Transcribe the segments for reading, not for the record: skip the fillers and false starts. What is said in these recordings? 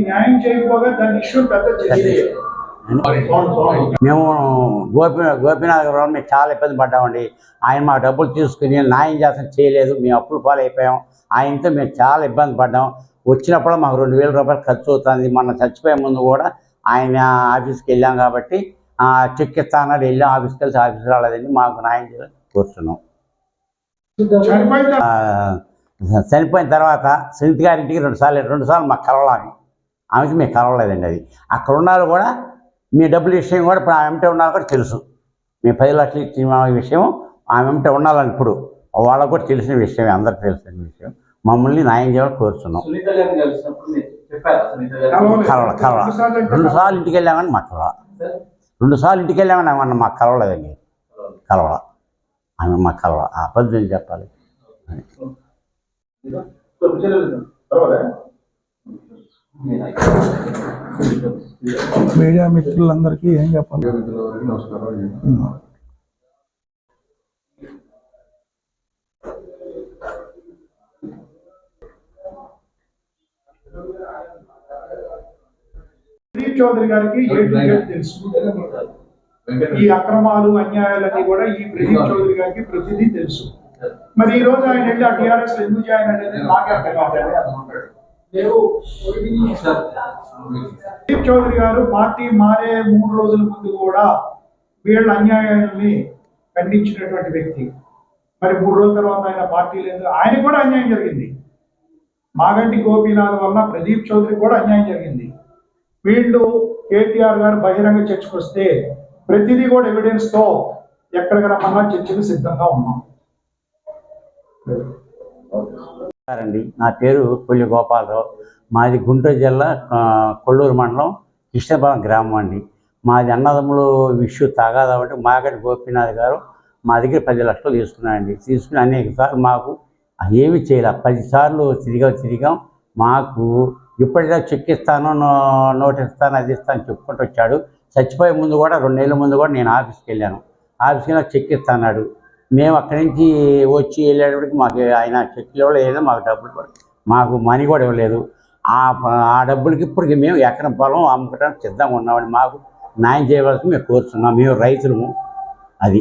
న్యాయం చేయకపోగా దాని ఇష్యూ పెద్ద మేము గోపీనాథరావు మేము చాలా ఇబ్బంది పడ్డామండి. ఆయన మా డబ్బులు తీసుకుని న్యాయం చేస్తాం చేయలేదు. మేము అప్పులు పాలైపోయాం. ఆయనతో మేము చాలా ఇబ్బంది పడ్డాం. వచ్చినప్పుడు మాకు 2,000 రూపాయలు ఖర్చు అవుతుంది. మొన్న చచ్చిపోయే ముందు కూడా ఆయన ఆఫీస్కి వెళ్ళాం కాబట్టి చెక్ ఇస్తా అన్నాడు. వెళ్ళాం ఆఫీస్కి వెళ్తే ఆఫీస్ రాలేదండి. మాకు న్యాయం చేయాలని కూర్చున్నాం. చనిపోయిన తర్వాత సునీత గారింటికి 2 సార్లు మాకు కలవాలి. ఆమెకి మేము కలవలేదండి. అది అక్కడ ఉన్నారు కూడా మీ డబ్బుల విషయం కూడా ఇప్పుడు ఆమె వెంటే ఉండాలని కూడా తెలుసు. మేము 10 లక్షలు ఇచ్చిన విషయం ఆమె వెంటే ఉండాలని ఇప్పుడు వాళ్ళకు కూడా తెలిసిన విషయం, అందరికి తెలిసిన విషయం. మమ్మల్ని న్యాయం చేయాలని కోరుతున్నాం. 2 సార్లు ఇంటికి వెళ్ళామని మాకు కలవ 2 సార్లు ఇంటికి వెళ్ళామని ఏమన్నా మాకు కలవలేదండి. కలవ ఆమె మాకు కలవ అబద్ధం చెప్పాలి. మీడియా మిత్రులందరికీ ఏం చెప్పాలి? నమస్కారం. ప్రదీప్ చౌదరి గారికి తెలుసు ఈ అక్రమాలు అన్యాయాలన్నీ కూడా ఈ ప్రదీప్ చౌదరి గారికి ప్రతిదీ తెలుసు. మరి ఈ రోజు ఆయన వెళ్ళి ఆ టీఆర్ఎస్ ఎందుకు జాయిన్ అనేది నాకే అర్థం కాదు. ప్రదీప్ చౌదరి గారు పార్టీ మారే 3 రోజుల ముందు కూడా వీళ్ళ అన్యాయాలని ఖండించినటువంటి వ్యక్తి. మరి 3 రోజుల తర్వాత ఆయన పార్టీ లేదు. ఆయన కూడా అన్యాయం జరిగింది. మాగంటి గోపీనాథ్ వల్ల ప్రదీప్ చౌదరి కూడా అన్యాయం జరిగింది. వీళ్ళు కేటీఆర్ గారు బహిరంగ చర్చకు వస్తే ప్రతిదీ కూడా ఎవిడెన్స్ తో ఎక్కడికి రమ్మన్నా చర్చకు సిద్ధంగా ఉన్నాం. అండి నా పేరు కొల్లి గోపాలరావు. మాది గుంటూరు జిల్లా కొల్లూరు మండలం కృష్ణపురం గ్రామం అండి. మాది అన్నదమ్ములు ఇష్యూ తాగాదామంటే మాగంటి గోపీనాథ్ గారు మా దగ్గర 10 లక్షలు తీసుకున్నారండి. తీసుకుని అనేక సార్లు మాకు ఏమీ చేయలే. 10 సార్లు తిరిగాం. మాకు ఇప్పటిదా చెక్ ఇస్తాను, నోట్ ఇస్తాను, అది ఇస్తాను చెప్పుకుంటూ వచ్చాడు. చచ్చిపోయే ముందు కూడా 2 నెలల ముందు కూడా నేను ఆఫీస్కి వెళ్ళాను. ఆఫీస్కి నాకు చెక్ ఇస్తాడు. మేము అక్కడి నుంచి వచ్చి వెళ్ళేటప్పటికి మాకు ఆయన చెక్లు ఇవ్వలేదు. మాకు డబ్బులు కూడా మాకు మనీ కూడా ఇవ్వలేదు. ఆ డబ్బులకి ఇప్పటికి మేము ఎకరం పొలం అమ్ముకోవడానికి సిద్ధంగా ఉన్నామండి. మాకు న్యాయం చేయవలసి మేము కోరుతున్నాం. మేము రైతులము. అది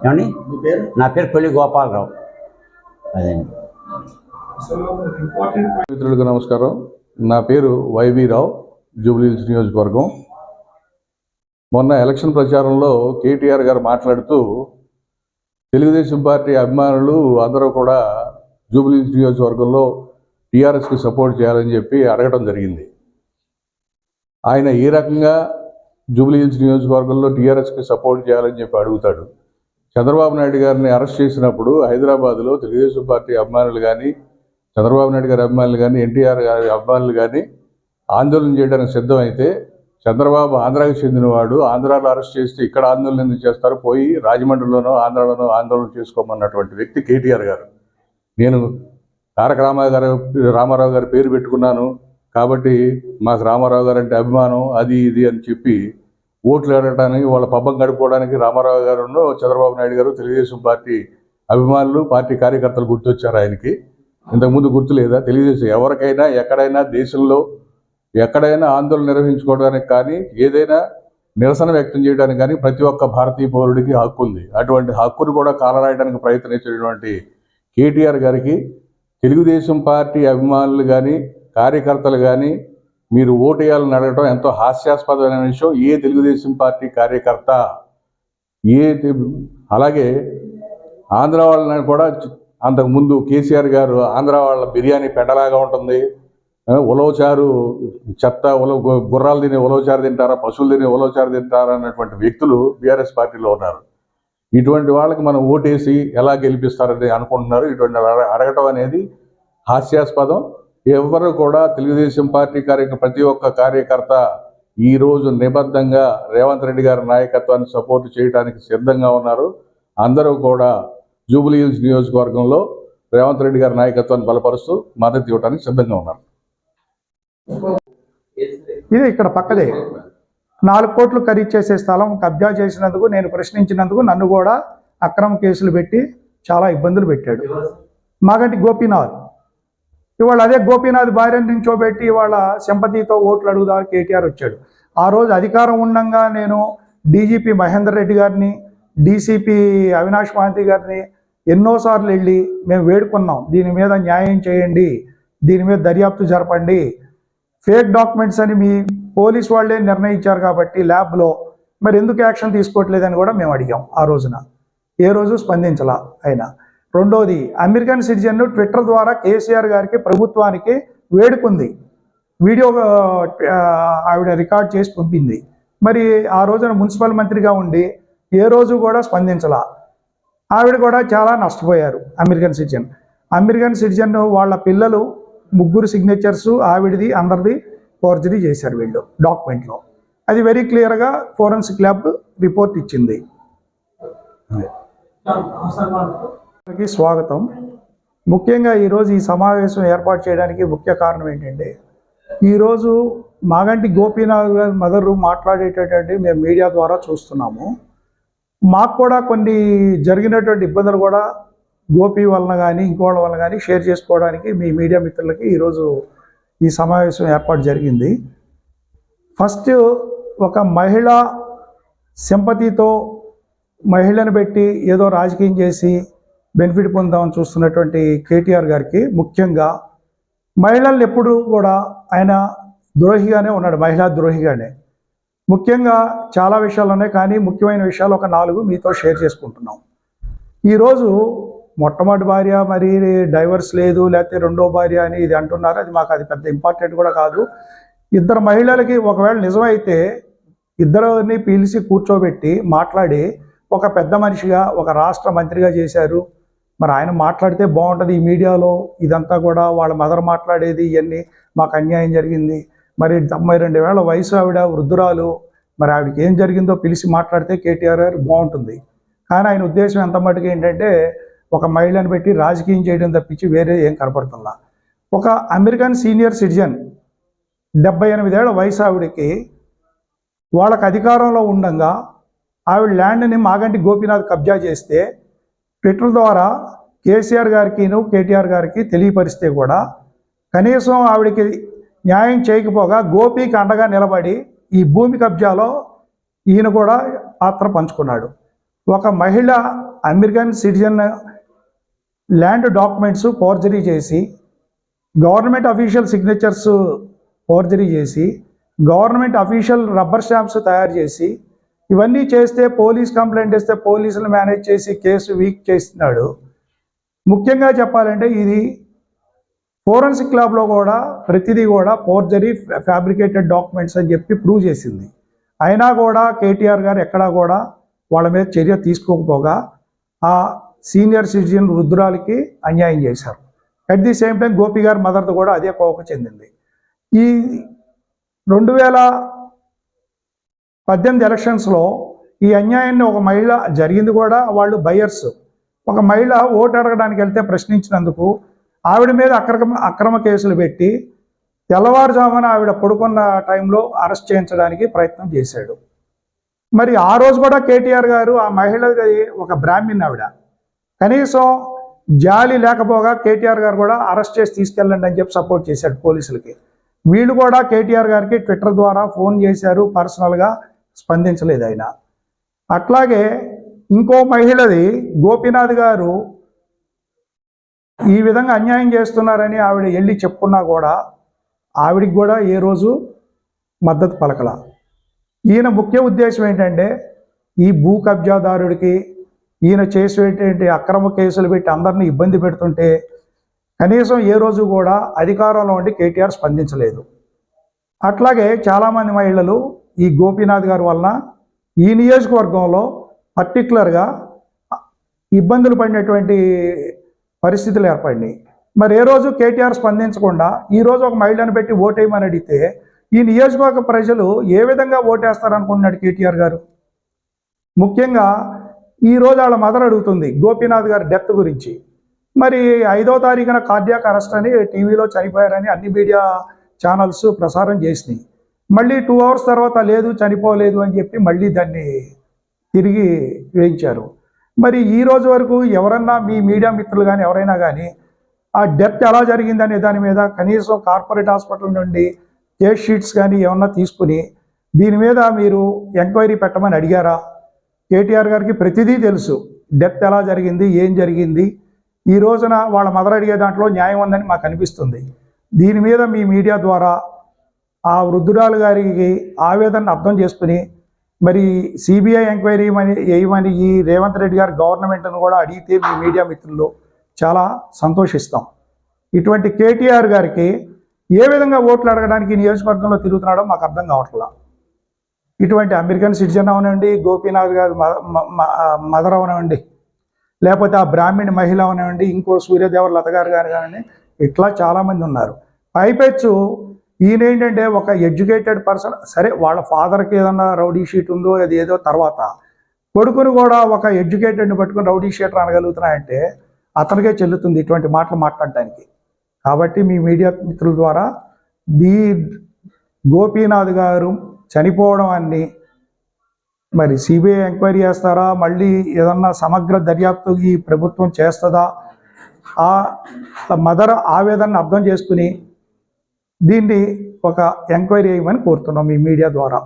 ఏమండి నా పేరు కొల్లి గోపాలరావు. అదండి. మిత్రులకు నమస్కారం. నా పేరు వైవి రావు, జూబ్లీహిల్స్ నియోజకవర్గం. మొన్న ఎలక్షన్ ప్రచారంలో కేటీఆర్ గారు మాట్లాడుతూ తెలుగుదేశం పార్టీ అభిమానులు అందరూ కూడా జూబ్లీహిల్స్ నియోజకవర్గంలో టీఆర్ఎస్కి సపోర్ట్ చేయాలని చెప్పి అడగడం జరిగింది. ఆయన ఏ రకంగా జూబ్లీహిల్స్ నియోజకవర్గంలో టీఆర్ఎస్కి సపోర్ట్ చేయాలని చెప్పి అడుగుతాడు? చంద్రబాబు నాయుడు గారిని అరెస్ట్ చేసినప్పుడు హైదరాబాద్లో తెలుగుదేశం పార్టీ అభిమానులు కానీ, చంద్రబాబు నాయుడు గారి అభిమానులు కానీ, ఎన్టీఆర్ గారి అభిమానులు కానీ ఆందోళన చేయడానికి సిద్ధమైతే చంద్రబాబు ఆంధ్రాకి చెందినవాడు, ఆంధ్రాలో అరెస్ట్ చేస్తే ఇక్కడ ఆందోళన ఎందుకు చేస్తారు? పోయి రాజమండ్రిలోనో ఆంధ్రాలోనో ఆందోళన చేసుకోమన్నటువంటి వ్యక్తి కేటీఆర్ గారు. నేను తారక రామారావు గారి పేరు పెట్టుకున్నాను కాబట్టి మాకు రామారావు గారు అంటే అభిమానం, అది ఇది అని చెప్పి ఓట్లు అడగడానికి, వాళ్ళ పబ్బం గడుపుకోవడానికి రామారావు గారును చంద్రబాబు నాయుడు గారు తెలుగుదేశం పార్టీ అభిమానులు, పార్టీ కార్యకర్తలు గుర్తొచ్చారు ఆయనకి. ఇంతకుముందు గుర్తులేదా? తెలుగుదేశం ఎవరికైనా ఎక్కడైనా దేశంలో ఎక్కడైనా ఆందోళన నిర్వహించుకోవడానికి కానీ, ఏదైనా నిరసన వ్యక్తం చేయడానికి కానీ ప్రతి ఒక్క భారతీయ పౌరుడికి హక్కు ఉంది. అటువంటి హక్కును కూడా కాలరాయడానికి ప్రయత్నించినటువంటి కేటీఆర్ గారికి తెలుగుదేశం పార్టీ అభిమానులు కానీ, కార్యకర్తలు కానీ మీరు ఓటు వేయాలని అడగడం ఎంతో హాస్యాస్పదమైన విషయం. ఏ తెలుగుదేశం పార్టీ కార్యకర్త అలాగే ఆంధ్ర వాళ్ళని కూడా అంతకుముందు కేసీఆర్ గారు ఆంధ్ర వాళ్ళ బిర్యానీ పెండలాగా ఉంటుంది, ఉలవచారు చెత్త, గుర్రాలు తినే ఉలవచారు తింటారా, పశువులు తినే ఉలవచారు తింటారా అన్నటువంటి వ్యక్తులు బీఆర్ఎస్ పార్టీలో ఉన్నారు. ఇటువంటి వాళ్ళకి మనం ఓటేసి ఎలా గెలిపిస్తారని అనుకుంటున్నారు. ఇటువంటి అడగటం అనేది హాస్యాస్పదం. ఎవరు కూడా తెలుగుదేశం పార్టీ ప్రతి ఒక్క కార్యకర్త ఈరోజు నిబద్ధంగా రేవంత్ రెడ్డి గారి నాయకత్వాన్ని సపోర్ట్ చేయడానికి సిద్ధంగా ఉన్నారు. అందరూ కూడా జూబ్లీహిల్స్ నియోజకవర్గంలో రేవంత్ రెడ్డి గారి నాయకత్వాన్ని బలపరుస్తూ మద్దతు ఇవ్వడానికి సిద్ధంగా ఉన్నారు. ఇది ఇక్కడ పక్కదే 4 కోట్లు ఖరీదు చేసే స్థలం కబ్జా చేసినందుకు, నేను ప్రశ్నించినందుకు నన్ను కూడా అక్రమ కేసులు పెట్టి చాలా ఇబ్బందులు పెట్టాడు మాగంటి గోపీనాథ్. ఇవాళ అదే గోపీనాథ్ భార్యను నించోబెట్టి ఇవాళ సింపతితో ఓట్లు అడుగుదారు కేటీఆర్ వచ్చాడు. ఆ రోజు అధికారం ఉండంగా నేను డీజీపీ మహేందర్ రెడ్డి గారిని, డీసీపీ అవినాష్ మహంతి గారిని ఎన్నోసార్లు వెళ్ళి మేము వేడుకున్నాం, దీని మీద న్యాయం చేయండి, దీని మీద దర్యాప్తు జరపండి, ఫేక్ డాక్యుమెంట్స్ అని మీ పోలీస్ వాళ్ళే నిర్ణయించారు కాబట్టి ల్యాబ్లో మరి ఎందుకు యాక్షన్ తీసుకోవట్లేదని కూడా మేము అడిగాం. ఆ రోజున ఏ రోజు స్పందించలా ఆయన. రెండోది, అమెరికన్ సిటిజన్ ట్విట్టర్ ద్వారా కేసీఆర్ గారికి ప్రభుత్వానికి వేడుకుంది, వీడియో ఆవిడ రికార్డ్ చేసి పంపింది. మరి ఆ రోజున మున్సిపల్ మంత్రిగా ఉండి ఏ రోజు కూడా స్పందించలా. ఆవిడ కూడా చాలా నష్టపోయారు. అమెరికన్ సిటిజన్ వాళ్ళ పిల్లలు 3 సిగ్నేచర్స్ ఆవిడది అందరిది ఫోర్జరీ చేశారు వీళ్ళు డాక్యుమెంట్లో. అది వెరీ క్లియర్గా ఫోరెన్సిక్ ల్యాబ్ రిపోర్ట్ ఇచ్చింది. స్వాగతం. ముఖ్యంగా ఈరోజు ఈ సమావేశం ఏర్పాటు చేయడానికి ముఖ్య కారణం ఏంటంటే, ఈరోజు మాగంటి గోపీనాథ్ గారి మదరు మాట్లాడేటటువంటి మేము మీడియా ద్వారా చూస్తున్నాము. మాకు కూడా కొన్ని జరిగినటువంటి ఇబ్బందులు కూడా గోపి వలన కానీ ఇంకోళ్ళ వలన కానీ షేర్ చేసుకోవడానికి మీ మీడియా మిత్రులకి ఈరోజు ఈ సమావేశం ఏర్పాటు జరిగింది. ఫస్ట్, ఒక మహిళ సింపతితో మహిళను పెట్టి ఏదో రాజకీయం చేసి బెనిఫిట్ పొందామని చూస్తున్నటువంటి కేటీఆర్ గారికి ముఖ్యంగా మహిళలు ఎప్పుడు కూడా ఆయన ద్రోహిగానే ఉన్నాడు, మహిళా ద్రోహిగానే. ముఖ్యంగా చాలా విషయాలు ఉన్నాయి, కానీ ముఖ్యమైన విషయాలు ఒక 4 మీతో షేర్ చేసుకుంటున్నాం. ఈరోజు మొట్టమొదటి భార్య మరి డైవర్స్ లేదు, లేకపోతే రెండో భార్య అని ఇది అంటున్నారు. అది మాకు అది పెద్ద ఇంపార్టెంట్ కూడా కాదు. 2 మహిళలకి ఒకవేళ నిజమైతే ఇద్దరిని పిలిచి కూర్చోబెట్టి మాట్లాడి ఒక పెద్ద మనిషిగా ఒక రాష్ట్ర మంత్రిగా చేశారు. మరి ఆయన మాట్లాడితే బాగుంటుంది. ఈ మీడియాలో ఇదంతా కూడా వాళ్ళ మదర్ మాట్లాడేది ఇవన్నీ మాకు అన్యాయం జరిగింది, మరి 92 ఏళ్ల వయసు ఆవిడ వృద్ధురాలు, మరి ఆవిడకి ఏం జరిగిందో పిలిచి మాట్లాడితే కేటీఆర్ గారు బాగుంటుంది. కానీ ఆయన ఉద్దేశం ఎంత మటుకు ఏంటంటే ఒక మహిళను పెట్టి రాజకీయం చేయడం తప్పించి వేరే ఏం కనపడుతుందా. ఒక అమెరికన్ సీనియర్ సిటిజన్ 78 ఏళ్ల వయసు ఆవిడకి వాళ్ళకి అధికారంలో ఉండగా ఆవిడ ల్యాండ్ని మాగంటి గోపీనాథ్ కబ్జా చేస్తే ట్విట్టర్ ద్వారా కేసీఆర్ గారికి కేటీఆర్ గారికి తెలియపరిస్తే కూడా కనీసం ఆవిడకి న్యాయం చేయకపోగా గోపికి అండగా నిలబడి ఈ భూమి కబ్జాలో ఈయన కూడా పాత్ర పంచుకున్నాడు. ఒక మహిళ American citizen land documents forgery చేసి, గవర్నమెంట్ అఫీషియల్ సిగ్నేచర్స్ ఫోర్జరీ చేసి, గవర్నమెంట్ అఫీషియల్ రబ్బర్ స్టాంప్స్ తయారు చేసి, ఇవన్నీ చేస్తే పోలీస్ కంప్లైంట్ ఇస్తే పోలీసులు మేనేజ్ చేసి కేసు వీక్ చేస్తున్నాడు. ముఖ్యంగా చెప్పాలంటే ఇది ఫోరెన్సిక్ ల్యాబ్లో కూడా ప్రతిదీ కూడా ఫోర్జరీ ఫ్యాబ్రికేటెడ్ డాక్యుమెంట్స్ అని చెప్పి ప్రూవ్ చేసింది. అయినా కూడా కేటీఆర్ గారు ఎక్కడా కూడా వాళ్ళ మీద చర్య తీసుకోకపోగా ఆ సీనియర్ సిటిజన్ వృద్ధురాలకి అన్యాయం చేశారు. At the same time Gopi గారి మదర్తో కూడా అదే కోపం చెందింది. ఈ 2018 ఎలక్షన్స్లో ఈ అన్యాయాన్ని ఒక మహిళ జరిగింది కూడా, వాళ్ళు బయర్స్. ఒక మహిళ ఓటు అడగడానికి వెళ్తే ప్రశ్నించినందుకు ఆవిడ మీద అక్రమ కేసులు పెట్టి తెల్లవారుజామున ఆవిడ పడుకున్న టైంలో అరెస్ట్ చేయించడానికి ప్రయత్నం చేశాడు. మరి ఆ రోజు కూడా కేటీఆర్ గారు ఆ మహిళకి ఒక బ్రాహ్మణ్ ఆవిడ, కనీసం జాలి లేకపోగా కేటీఆర్ గారు కూడా అరెస్ట్ చేసి తీసుకెళ్ళండి అని చెప్పి సపోర్ట్ చేశాడు పోలీసులకి. వీళ్ళు కూడా కేటీఆర్ గారికి ట్విట్టర్ ద్వారా ఫోన్ చేశారు, పర్సనల్గా స్పందించలేదు ఆయన. అట్లాగే ఇంకో మహిళది గోపీనాథ్ గారు ఈ విధంగా అన్యాయం చేస్తున్నారని ఆవిడ వెళ్ళి చెప్పుకున్నా కూడా ఆవిడికి కూడా ఏ రోజు మద్దతు పలకల. ఈయన ముఖ్య ఉద్దేశం ఏంటంటే ఈ భూ కబ్జాదారుడికి ఈయన చేసేటువంటి అక్రమ కేసులు పెట్టి అందరినీ ఇబ్బంది పెడుతుంటే కనీసం ఏ రోజు కూడా అధికారంలో ఉండి కేటీఆర్ స్పందించలేదు. అట్లాగే చాలామంది మహిళలు ఈ గోపీనాథ్ గారి వలన ఈ నియోజకవర్గంలో పర్టికులర్గా ఇబ్బందులు పడినటువంటి పరిస్థితులు ఏర్పడినాయి. మరి ఏ రోజు కేటీఆర్ స్పందించకుండా ఈరోజు ఒక మహిళను పెట్టి ఓటేయమని అడిగితే ఈ నియోజకవర్గ ప్రజలు ఏ విధంగా ఓటేస్తారనుకుంటున్నాడు కేటీఆర్ గారు? ముఖ్యంగా ఈరోజు వాళ్ళ మదర్ అడుగుతుంది గోపీనాథ్ గారి డెత్ గురించి. మరి 5వ తారీఖున కార్డియాక్ అరెస్ట్ అని టీవీలో చనిపోయారని అన్ని మీడియా ఛానల్స్ ప్రసారం చేసినాయి. మళ్ళీ 2 అవర్స్ తర్వాత లేదు చనిపోలేదు అని చెప్పి మళ్ళీ దాన్ని తిరిగి వేయించారు. మరి ఈ రోజు వరకు ఎవరన్నా మీ మీడియా మిత్రులు కానీ ఎవరైనా కానీ ఆ డెత్ ఎలా జరిగిందనే దాని మీద కనీసం కార్పొరేట్ హాస్పిటల్ నుండి కేస్ షీట్స్ కానీ ఏమన్నా తీసుకుని దీని మీద మీరు ఎంక్వైరీ పెట్టమని అడిగారా? కేటీఆర్ గారికి ప్రతిదీ తెలుసు, డెత్ ఎలా జరిగింది, ఏం జరిగింది. ఈ రోజున వాళ్ళ మదర్ అడిగే దాంట్లో న్యాయం ఉందని మాకు అనిపిస్తుంది. దీని మీద మీ మీడియా ద్వారా ఆ వృద్ధురాలు గారికి ఆవేదనను అర్థం చేసుకుని మరి సిబిఐ ఎంక్వైరీ వేయమని ఈ రేవంత్ రెడ్డి గారు గవర్నమెంట్ను కూడా అడిగితే మీ మీడియా మిత్రులు చాలా సంతోషిస్తాం. ఇటువంటి కేటీఆర్ గారికి ఏ విధంగా ఓట్లు అడగడానికి నియోజకవర్గంలో తిరుగుతున్నాడో మాకు అర్థం కావట్లా. ఇటువంటి అమెరికన్ సిటిజన్ అవనండి, గోపీనాథ్ గారు మదర్ అవనండి, లేకపోతే ఆ బ్రాహ్మణ్ మహిళ అవనండి, ఇంకో సూర్యదేవర్ లత గారు కానివ్వండి, ఇట్లా చాలామంది ఉన్నారు. పైపెచ్చు ఈయన ఏంటంటే ఒక ఎడ్యుకేటెడ్ పర్సన్. సరే, వాళ్ళ ఫాదర్కి ఏదన్నా రౌడీ షీట్ ఉందో అది ఏదో తర్వాత, కొడుకును కూడా ఒక ఎడ్యుకేటెడ్ని పట్టుకుని రౌడీ షీటర్ అనగలుగుతున్నాయంటే అతనికే చెల్లుతుంది ఇటువంటి మాటలు మాట్లాడడానికి. కాబట్టి మీ మీడియా మిత్రుల ద్వారా గోపీనాథ్ గారు చనిపోవడం అన్ని మరి సిబిఐ ఎంక్వైరీ చేస్తారా, మళ్ళీ ఏదన్నా సమగ్ర దర్యాప్తు ఈ ప్రభుత్వం చేస్తుందా, ఆ మదర్ ఆవేదనను అర్థం చేసుకుని దీన్ని ఒక ఎంక్వైరీ చేయమని కోరుతున్నాం మీ మీడియా ద్వారా.